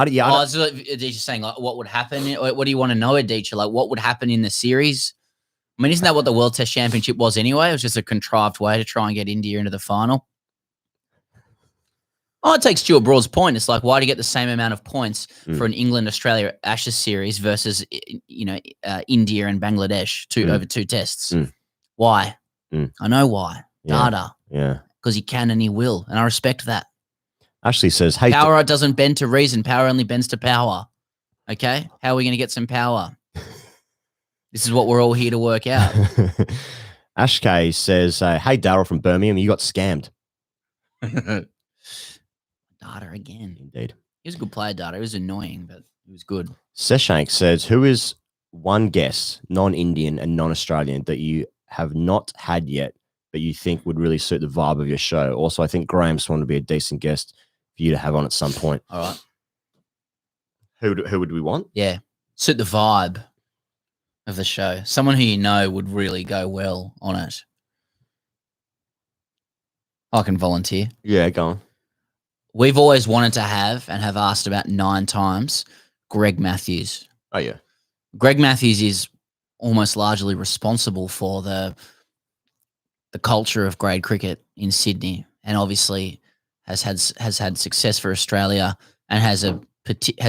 S1: Just saying, like, what would happen? What do you want to know, Aditya? Like, what would happen in the series? I mean, isn't that what the World Test Championship was anyway? It was just a contrived way to try and get India into the final. I take Stuart Broad's point. It's like, why do you get the same amount of points for an England-Australia Ashes series versus, India and Bangladesh over two tests? Why? I know why. Data.
S2: Yeah.
S1: Because he can and he will, and I respect that.
S2: Ashley says, hey.
S1: Power doesn't bend to reason. Power only bends to power. Okay? How are we going to get some power? This is what we're all here to work out.
S2: Ashkay says, hey, Daryl from Birmingham, you got scammed.
S1: Data again.
S2: Indeed.
S1: He was a good player, Data. He was annoying, but he was good.
S2: Seshank says, who is one guest, non-Indian and non-Australian, that you have not had yet, but you think would really suit the vibe of your show? Also, I think Graham Swan would be a decent guest for you to have on at some point.
S1: All right.
S2: Who would we want?
S1: Yeah. Suit the vibe of the show. Someone who you know would really go well on it. I can volunteer.
S2: Yeah, go on.
S1: We've always wanted to have and have asked about 9 times Greg Matthews.
S2: Oh, yeah.
S1: Greg Matthews is almost largely responsible for the culture of grade cricket in Sydney, and obviously has had success for Australia and has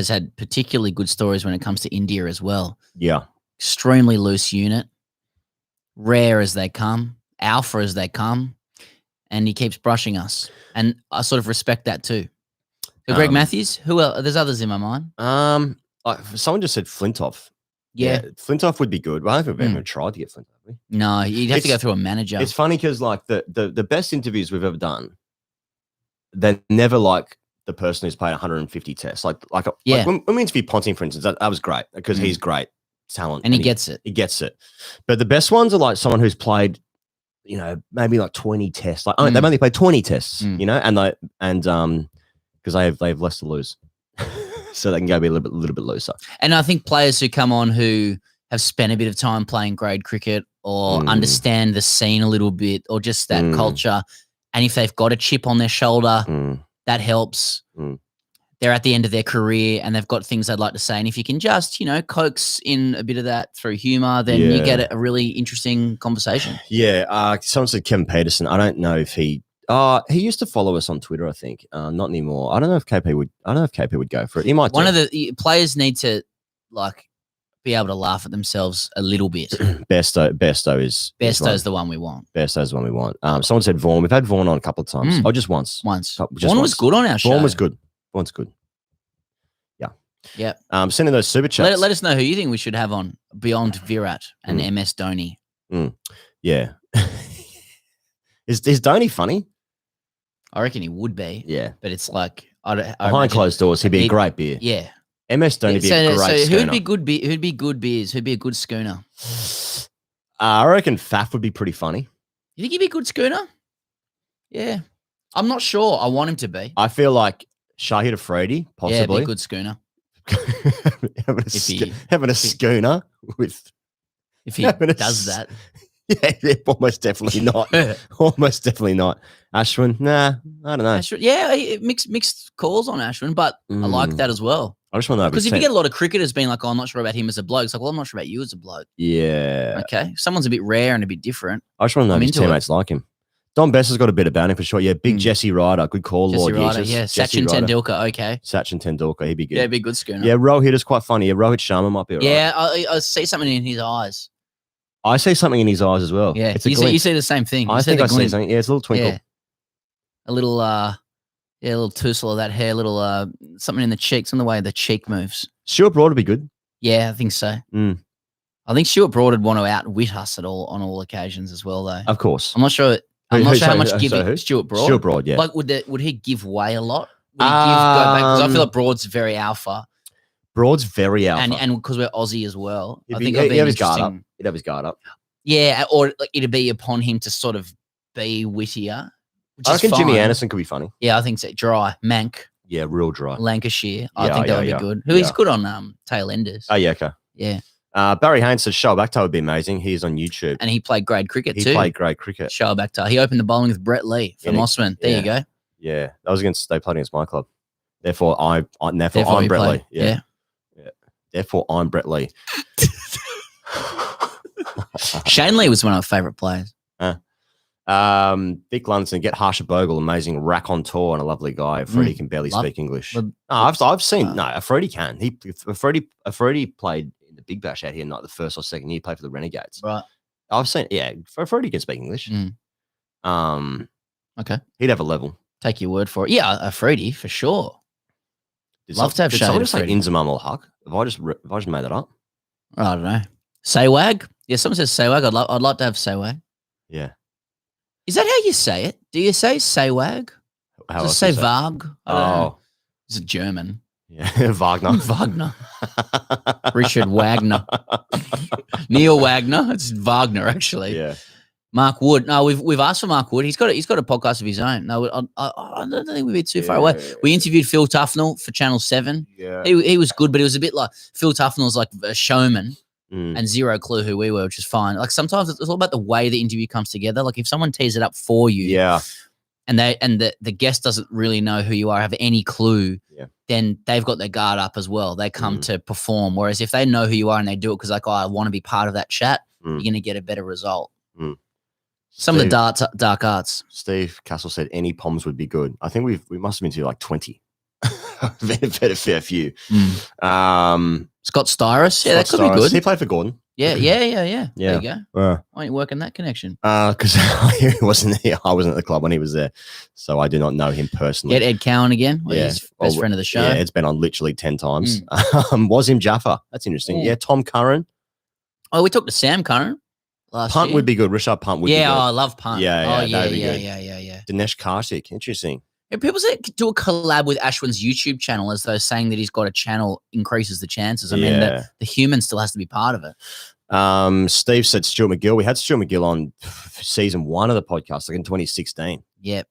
S1: had particularly good stories when it comes to India as well.
S2: Yeah.
S1: Extremely loose unit, rare as they come, alpha as they come, and he keeps brushing us. And I sort of respect that too. So Greg Matthews, who else? There's others in my mind.
S2: Someone just said Flintoff.
S1: Yeah.
S2: Flintoff would be good. Well, I don't think we've ever tried to get Flintoff.
S1: No, you'd have to go through a manager.
S2: It's funny because like the best interviews we've ever done, they're never like the person who's played 150 tests. Like when we interviewed Ponting, for instance, that was great because he's great talent.
S1: And he gets it.
S2: He gets it. But the best ones are like someone who's played, maybe like 20 tests. Like they've only played 20 tests, because they have less to lose. So they can go be a little bit looser.
S1: And I think players who come on who have spent a bit of time playing grade cricket or understand the scene a little bit or just that culture. And if they've got a chip on their shoulder, that helps. They're at the end of their career and they've got things they'd like to say. And if you can just, coax in a bit of that through humor, then you get a really interesting conversation.
S2: Yeah. Someone said Kevin Peterson. I don't know if he used to follow us on Twitter, I think. Not anymore. I don't know if KP would go for it. He might.
S1: One of the players need to be able to laugh at themselves a little bit.
S2: Besto is
S1: the one we want.
S2: Besto's the one we want. Someone said Vaughan. We've had Vaughan on a couple of times. Oh, just once.
S1: Vaughan was good on our show.
S2: Vaughan was good. Vaughan's good. Yeah.
S1: Yeah.
S2: Sending those super chats.
S1: Let us know who you think we should have on beyond Virat and MS Dhoni.
S2: Yeah. Is Dhoni funny?
S1: I reckon he would be.
S2: Yeah.
S1: But it's like
S2: behind closed doors, he'd be a great beer.
S1: Yeah.
S2: MS Dhoni be a great schooner.
S1: Who'd be good beers? Who'd be a good schooner?
S2: I reckon Faf would be pretty funny.
S1: You think he'd be a good schooner? Yeah. I'm not sure. I want him to be.
S2: I feel like Shahid Afridi, possibly.
S1: Yeah, be a good schooner.
S2: having a schooner with...
S1: If he does that.
S2: Yeah, almost definitely not. Almost definitely not. Ashwin, nah, I don't know.
S1: Ashwin, mixed calls on Ashwin, but I like that as well.
S2: I just want to know.
S1: Because if you get a lot of cricketers being like, I'm not sure about him as a bloke, it's like, well, I'm not sure about you as a bloke.
S2: Yeah.
S1: Okay. If someone's a bit rare and a bit different.
S2: I just want to know if his teammates like him. Don Bess has got a bit about him for sure. Yeah, big Jesse Ryder. Good call,
S1: Jesse
S2: Lord
S1: Ryder,
S2: Jesus.
S1: yeah. Sachin Tendulkar, okay.
S2: Sachin Tendulkar, he'd be good.
S1: Yeah, be a good schooner.
S2: Yeah, Rohit is quite funny. Yeah, Rohit Sharma might be all right.
S1: Yeah, I see something in his eyes.
S2: I see something in his eyes as well.
S1: Yeah, you see the same thing.
S2: I think I see something. Yeah, it's a little twinkle.
S1: Yeah. A little tousle of that hair, little something in the cheeks, on the way the cheek moves.
S2: Stuart Broad would be good.
S1: Yeah, I think so. I think Stuart Broad would want to outwit us on all occasions as well, though.
S2: Of course.
S1: I'm not sure how much giving Stuart Broad.
S2: Stuart Broad, yeah.
S1: Like, would he give way a lot? Would he go back? Because I feel like Broad's very alpha.
S2: Broad's very alpha.
S1: And because we're Aussie as well, I think
S2: he'd have his guard up. He'd have his guard up.
S1: Yeah, or like it'd be upon him to sort of be wittier.
S2: I reckon Jimmy Anderson could be funny.
S1: Yeah, I think so. Dry. Mank.
S2: Yeah, real dry.
S1: Lancashire. I think that would be good. He's good on Tail Enders.
S2: Oh, yeah, okay.
S1: Yeah.
S2: Barry Haynes says Shoaib Akhtar would be amazing. He's on YouTube.
S1: And he played grade cricket too.
S2: He played grade cricket.
S1: Shoaib Akhtar. He opened the bowling with Brett Lee for Mossman. There you go.
S2: Yeah. They played against my club. Therefore, I'm Brett Lee. Yeah. Therefore, I'm Brett Lee.
S1: Shane Lee was one of my favourite players.
S2: Vic Lundson, get Harsha Bogle, amazing raconteur and a lovely guy. Freddie can barely speak English. I've seen Freddie can. Freddie played in the Big Bash out here, not the first or second year. He played for the Renegades.
S1: Right.
S2: I've seen. Yeah, Freddie can speak English.
S1: Okay.
S2: He'd have a level.
S1: Take your word for it. Yeah, Freddie for sure. Love to have Shane.
S2: Someone just say Inzamam ul Haq? Have I just made that up?
S1: I don't know. Saywag? Yeah, someone says Saywag. I'd like to have Saywag.
S2: Yeah.
S1: Is that how you say it? Do you say Saywag?
S2: How
S1: Does it say Vag?
S2: Oh.
S1: Is it German?
S2: Yeah, Wagner.
S1: Wagner. Richard Wagner. Neil Wagner. It's Wagner, actually.
S2: Yeah.
S1: Mark Wood. No, we've asked for Mark Wood. He's got a podcast of his own. No, I don't think we'd be too far away. We interviewed Phil Tufnell for Channel 7.
S2: Yeah.
S1: He was good, but it was a bit like Phil Tufnell's like a showman. And zero clue who we were, which is fine. Like sometimes it's all about the way the interview comes together. Like if someone tees it up for you, and the guest doesn't really know who you are, have any clue, then they've got their guard up as well. They come to perform. Whereas if they know who you are and they do it because like, oh, I want to be part of that chat, you're going to get a better result. Some of the dark arts.
S2: Steve Castle said any Poms would be good. I think we must have been to like 20. Better fair few.
S1: Scott Styris, that could be good.
S2: He played for Gordon.
S1: Yeah. There you go. Why aren't you working that connection?
S2: Because I wasn't at the club when he was there, so I do not know him personally.
S1: Get Ed Cowan again. He's best friend of the show.
S2: Yeah, Ed's been on literally 10 times. Wasim Jaffa. That's interesting. Yeah, Tom Curran.
S1: Oh, we talked to Sam Curran last
S2: Punt
S1: year.
S2: would be good. Rishad Punt would be good.
S1: Yeah, I love Punt.
S2: Yeah.
S1: Dinesh
S2: Karthik. Interesting.
S1: And people say do a collab with Ashwin's YouTube channel as though saying that he's got a channel increases the chances. I mean, the human still has to be part of it.
S2: Steve said Stuart Mcgill. We had Stuart Mcgill on season 1 of the podcast, like in 2016.
S1: Yep.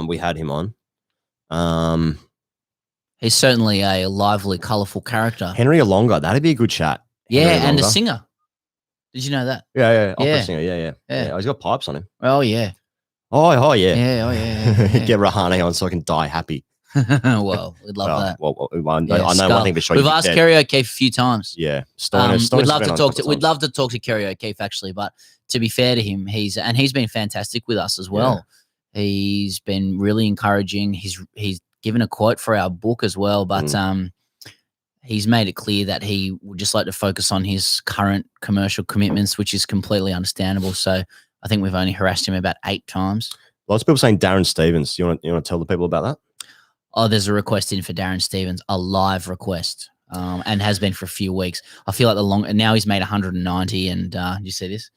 S2: We had him on.
S1: He's certainly a lively, colourful character.
S2: Henry Alonga. That'd be a good chat.
S1: Yeah, and a singer. Did you know that?
S2: Yeah. Opera singer. Yeah. He's got pipes on him.
S1: Oh, yeah.
S2: Oh, yeah.
S1: Yeah.
S2: Get Rahane on so I can die happy.
S1: Well, we'd love that.
S2: Well, I know one thing for sure.
S1: We've asked Kerry O'Keefe a few times.
S2: Yeah.
S1: We'd love to talk to Kerry O'Keefe, actually, but to be fair to him, he's been fantastic with us as well. Yeah. He's been really encouraging. He's given a quote for our book as well, but he's made it clear that he would just like to focus on his current commercial commitments, which is completely understandable. So I think we've only harassed him about 8 times.
S2: Lots of people saying Darren Stevens. You want to tell the people about that?
S1: Oh, there's a request in for Darren Stevens, a live request, and has been for a few weeks. I feel like now he's made 190, and you see this?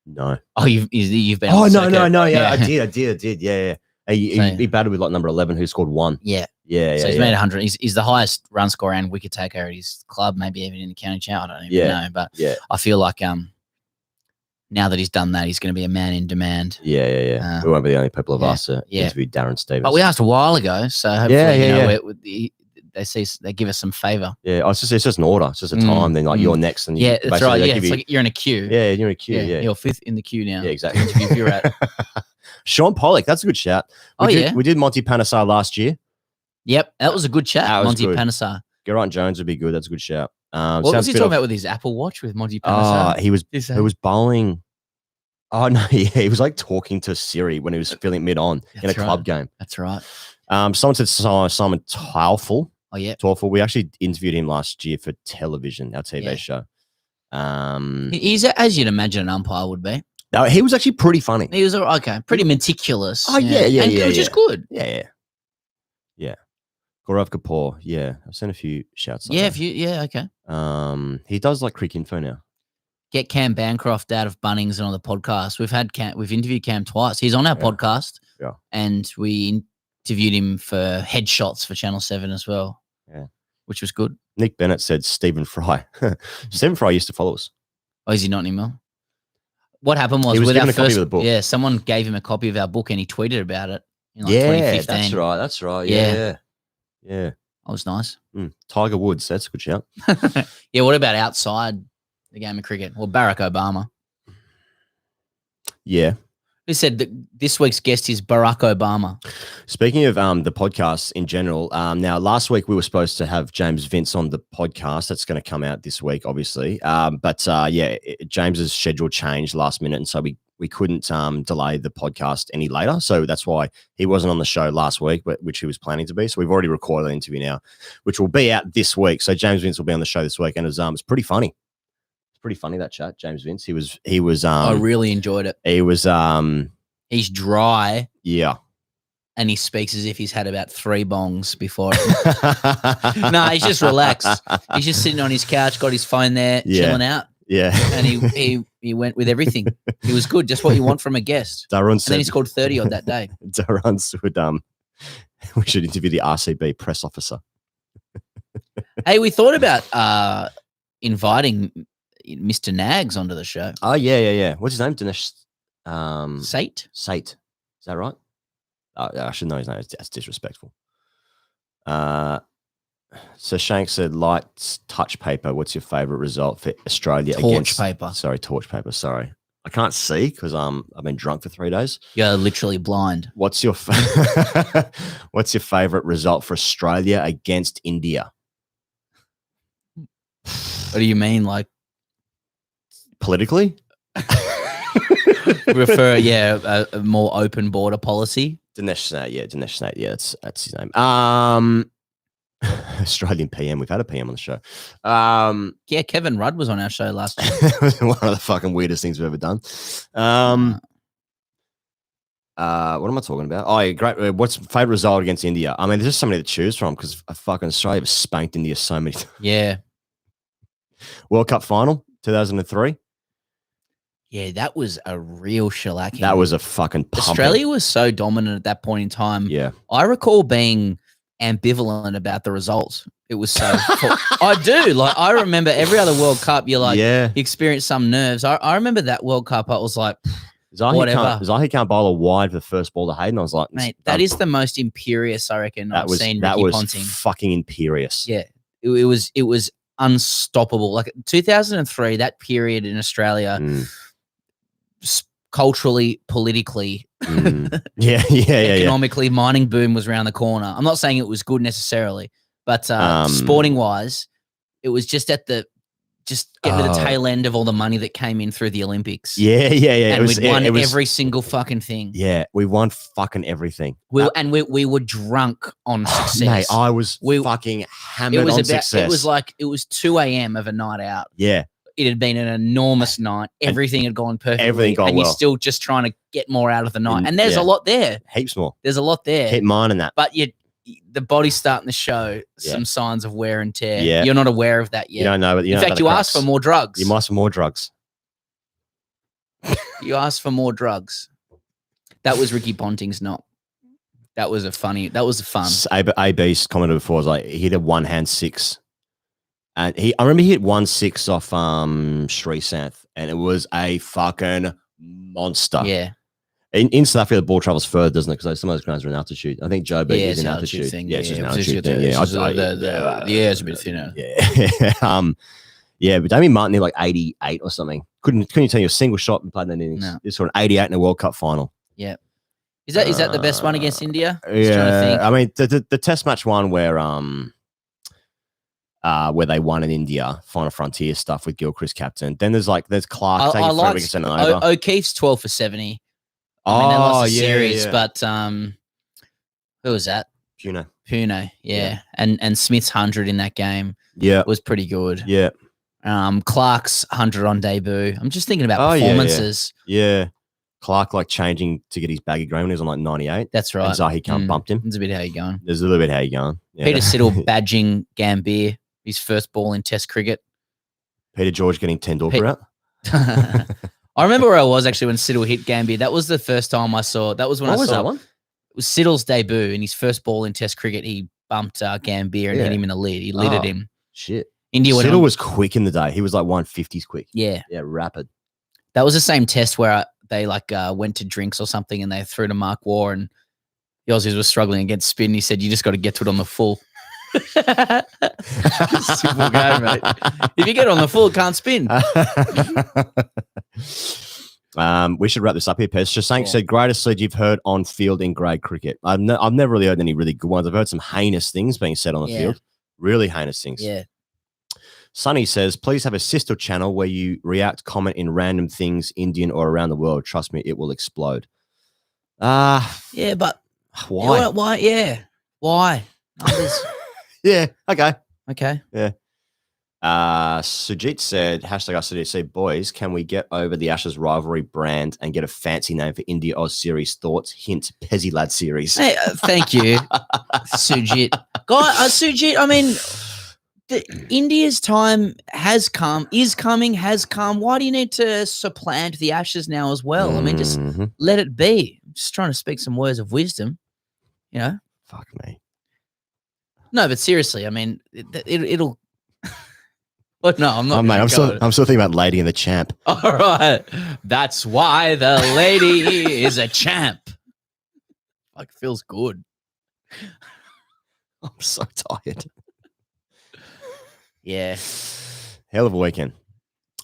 S2: No.
S1: Oh, you've been.
S2: Oh, no. Yeah, I did. Yeah. He battled with like number 11, who scored 1.
S1: Yeah. So he's made 100. He's the highest run scorer and wicket taker at his club, maybe even in the county chair. I don't even know, but I feel like now that he's done that, he's going to be a man in demand.
S2: Yeah. We won't be the only people of us to interview Darren Stevens.
S1: But we asked a while ago, so hopefully, they give us some favour.
S2: Yeah, it's just an order. It's just a time. Then like you're next, and
S1: that's right. Yeah, it's like you're in a queue.
S2: Yeah, you're in a queue. Yeah,
S1: you're 5th in the queue now.
S2: Yeah, exactly.
S1: If you're at
S2: Sean Pollock, that's a good shout. We did Monty Panesar last year.
S1: Yep, that was a good chat. Monty Panesar.
S2: Geraint Jones would be good. That's a good shout.
S1: What was he talking about with his Apple Watch with Monty Panesar?
S2: He was bowling. Oh no, he was like talking to Siri when he was feeling mid-on in a club game.
S1: That's right.
S2: Someone said Simon Taufel.
S1: Oh yeah,
S2: Taufel. We actually interviewed him last year for television, our TV show.
S1: He's as you'd imagine an umpire would be.
S2: No, he was actually pretty funny.
S1: He was pretty meticulous.
S2: Oh yeah,
S1: which is good.
S2: Yeah. Gaurav Kapoor. Yeah, I've seen a few shouts.
S1: Okay.
S2: He does like Crick Info now.
S1: Get Cam Bancroft out of Bunnings and on the podcast. We've interviewed Cam twice. He's on our podcast.
S2: Yeah.
S1: And we interviewed him for Headshots for Channel 7 as well.
S2: Yeah.
S1: Which was good.
S2: Nick Bennett said Stephen Fry. Stephen Fry used to follow us.
S1: Oh, is he not anymore? What happened was
S2: with our first, copy of the book.
S1: Yeah, someone gave him a copy of our book and he tweeted about it in 2015.
S2: That's right. Yeah.
S1: That was nice.
S2: Tiger Woods, that's a good shout.
S1: Yeah, what about outside the game of cricket? Well, Barack Obama.
S2: Yeah.
S1: Who said that this week's guest is Barack Obama?
S2: Speaking of the podcast in general, now last week we were supposed to have James Vince on the podcast. That's going to come out this week, obviously. But James's schedule changed last minute, and so we couldn't delay the podcast any later. So that's why he wasn't on the show last week, which he was planning to be. So we've already recorded the interview now, which will be out this week. So James Vince will be on the show this week, and it's pretty funny. Pretty funny, that chat. James Vince, he was
S1: I really enjoyed it.
S2: He was
S1: he's dry,
S2: and
S1: he speaks as if he's had about 3 bongs before. No, he's just relaxed. He's just sitting on his couch, got his phone there, chilling out. And he went with everything. He was good, just what you want from a guest.
S2: Darren said,
S1: and then he scored 30 on that day.
S2: Darren said we should interview the RCB press officer.
S1: Hey, we thought about inviting Mr. Nags onto the show.
S2: Oh, yeah. What's his name? Dinesh
S1: Sate?
S2: Sate. Is that right? Oh, I should know his name. That's disrespectful. So Shank said, light touch paper. What's your favourite result for Australia
S1: against... paper.
S2: Sorry, torch paper. Sorry. I can't see because I've been drunk for 3 days.
S1: You're literally blind.
S2: What's your favourite result for Australia against India?
S1: What do you mean, like?
S2: Politically?
S1: Refer, a more open border policy.
S2: Dinesh Snate, yeah, that's his name. Australian PM. We've had a PM on the show.
S1: Kevin Rudd was on our show last year.
S2: One of the fucking weirdest things we've ever done. What am I talking about? Oh, yeah, great. What's favourite result against India? I mean, there's just so many to choose from because fucking Australia has spanked India so many times.
S1: Yeah.
S2: World Cup final, 2003.
S1: Yeah, that was a real shellacking.
S2: That was a fucking pumping.
S1: Australia was so dominant at that point in time.
S2: Yeah.
S1: I recall being ambivalent about the results. It was so I do. Like, I remember every other World Cup, you're like, you experience some nerves. I remember that World Cup, I was like, whatever.
S2: Zahi can't bowl a wide for the first ball to Hayden. I was like,
S1: mate, that is the most imperious, I reckon, I've seen Ricky Ponting.
S2: Fucking imperious.
S1: Yeah. It was unstoppable. Like 2003, that period in Australia, culturally, politically, economically, mining boom was around the corner. I'm not saying it was good necessarily, but sporting wise, it was just getting to the tail end of all the money that came in through the Olympics.
S2: Yeah.
S1: And we'd won every single fucking thing.
S2: Yeah, we won fucking everything.
S1: We were drunk on success.
S2: Mate, I was fucking hammered on success.
S1: It was 2 a.m. of a night out.
S2: Yeah.
S1: It had been an enormous night. Everything had gone perfectly.
S2: Everything gone
S1: and
S2: well.
S1: you're still just trying to get more out of the night. And there's a lot there.
S2: Heaps more.
S1: There's a lot there.
S2: Keep mining that.
S1: But the body's starting to show some signs of wear and tear.
S2: Yeah.
S1: You're not aware of that yet.
S2: You don't know.
S1: In fact, you asked for more drugs.
S2: You asked for more drugs.
S1: You asked for more drugs. That was Ricky Ponting's not. That was fun.
S2: AB's commented before, was like, he hit a one-hand six. And I remember he hit 1-6 off Srisanth, and it was a fucking monster.
S1: Yeah.
S2: In South Africa, the ball travels further, doesn't it? Because some of those grounds are in altitude. I think Joe Beat is in altitude.
S1: Yeah,
S2: it's just an altitude thing.
S1: It's a bit thinner.
S2: Yeah. But Damien Martin hit like 88 or something. Couldn't you tell you a single shot and played that innings?
S1: No.
S2: It's sort of 88 in a World Cup final.
S1: Yeah. Is that the best one against India?
S2: Yeah. I mean, the Test match one where they won in India, Final Frontier stuff with Gilchrist captain. Then there's Clark taking 3 wickets and over.
S1: O'Keefe's 12 for 70. I mean, they lost the series, but who was that? Puno, yeah. And Smith's 100 in that game was pretty good.
S2: Yeah.
S1: Clark's 100 on debut. I'm just thinking about performances.
S2: Yeah. Clark changing to get his baggy green when he was on 98.
S1: That's right.
S2: And Zahi Khan bumped him.
S1: That's a bit how you going.
S2: There's a little bit how you going. Yeah.
S1: Peter Siddle badging Gambier, his first ball in Test cricket.
S2: Peter George getting 10 Dorker out.
S1: I remember where I was actually when Siddle hit Gambier. That was the first time I saw. That was when
S2: What was that one?
S1: It was Siddle's debut in his first ball in Test cricket. He bumped Gambier and hit him in the lid. He lidded him.
S2: Shit.
S1: Siddle
S2: was quick in the day. He was 150s quick.
S1: Yeah.
S2: Yeah, rapid.
S1: That was the same test where they went to drinks or something and they threw to Mark Waugh and the Aussies were struggling against spin. He said, you just got to get to it on the full. Simple game, mate. If you get on the full, it can't spin.
S2: We should wrap this up here, Pez. Just saying, said, greatest lead you've heard on field in grade cricket. I've never really heard any really good ones. I've heard some heinous things being said on the field. Really heinous things.
S1: Yeah.
S2: Sonny says, please have a sister channel where you react, comment in random things, Indian or around the world. Trust me, it will explode.
S1: Yeah, but
S2: why?
S1: Why? Yeah. Why?
S2: Yeah. Okay.
S1: Yeah.
S2: Sujit said, #ICDC, boys, can we get over the Ashes rivalry brand and get a fancy name for India Oz series? Thoughts? Hint, Pezzy Lad series.
S1: Hey, thank you, Sujit. Sujit, I mean, India's time has come. Why do you need to supplant the Ashes now as well? I mean, just let it be. I'm just trying to speak some words of wisdom, you know?
S2: Fuck me.
S1: No, but seriously, I mean, it'll. But no, I'm not.
S2: Oh, mate, I'm still thinking about Lady and the Champ.
S1: All right, that's why the lady is a champ. Feels good.
S2: I'm so tired.
S1: Yeah.
S2: Hell of a weekend.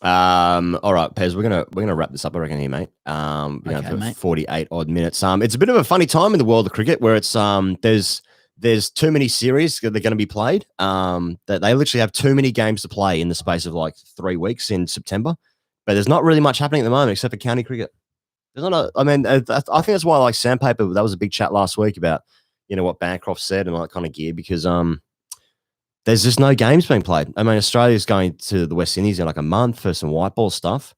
S2: All right, Pez, we're gonna wrap this up, I reckon, here, mate. For 48 odd minutes. It's a bit of a funny time in the world of cricket where it's there's too many series that are going to be played. That they literally have too many games to play in the space of 3 weeks in September. But there's not really much happening at the moment except for county cricket. There's not. I think that's why I like Sandpaper. That was a big chat last week about what Bancroft said and all that kind of gear, because there's just no games being played. I mean, Australia's going to the West Indies in a month for some white ball stuff.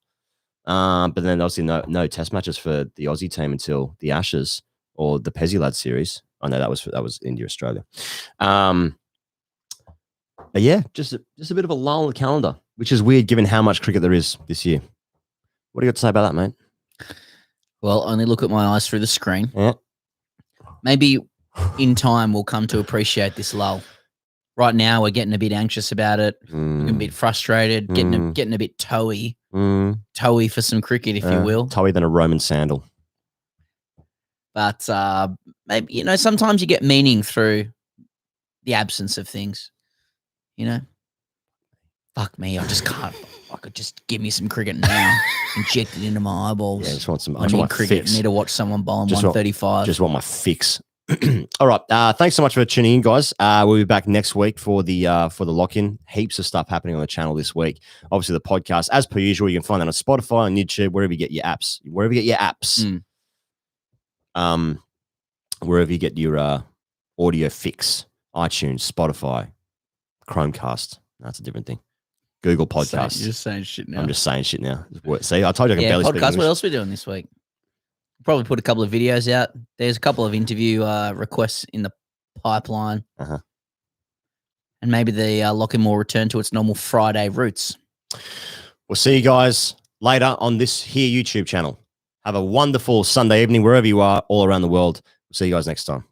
S2: But then obviously no test matches for the Aussie team until the Ashes or the Pezzy Lad series. I know that was India, Australia. But yeah, just a bit of a lull in the calendar, which is weird given how much cricket there is this year. What do you got to say about that, mate?
S1: Well, only look at my eyes through the screen.
S2: Yeah.
S1: Maybe in time we'll come to appreciate this lull. Right now we're getting a bit anxious about it, a bit frustrated, getting a bit toey for some cricket, if you will.
S2: Toey than a Roman sandal.
S1: But maybe, sometimes you get meaning through the absence of things, Fuck me, I just can't. I could just give me some cricket now, inject it into my eyeballs.
S2: Yeah, I just want some.
S1: I need cricket.
S2: Fix.
S1: I need to watch someone bowling 135.
S2: Just want my fix. All right. Thanks so much for tuning in, guys. We'll be back next week for the lock-in. Heaps of stuff happening on the channel this week. Obviously, the podcast, as per usual, you can find that on Spotify, on YouTube, wherever you get your apps. Wherever you get your apps. Wherever you get your audio fix. iTunes, Spotify, Chromecast. That's a different thing. Google Podcasts.
S1: You're just saying shit now.
S2: I'm just saying shit now. See, I told you I can barely speak
S1: podcast.
S2: English.
S1: What else are we doing this week? Probably put a couple of videos out. There's a couple of interview requests in the pipeline. And maybe the lock-in will return to its normal Friday roots.
S2: We'll see you guys later on this here YouTube channel. Have a wonderful Sunday evening wherever you are all around the world. We'll see you guys next time.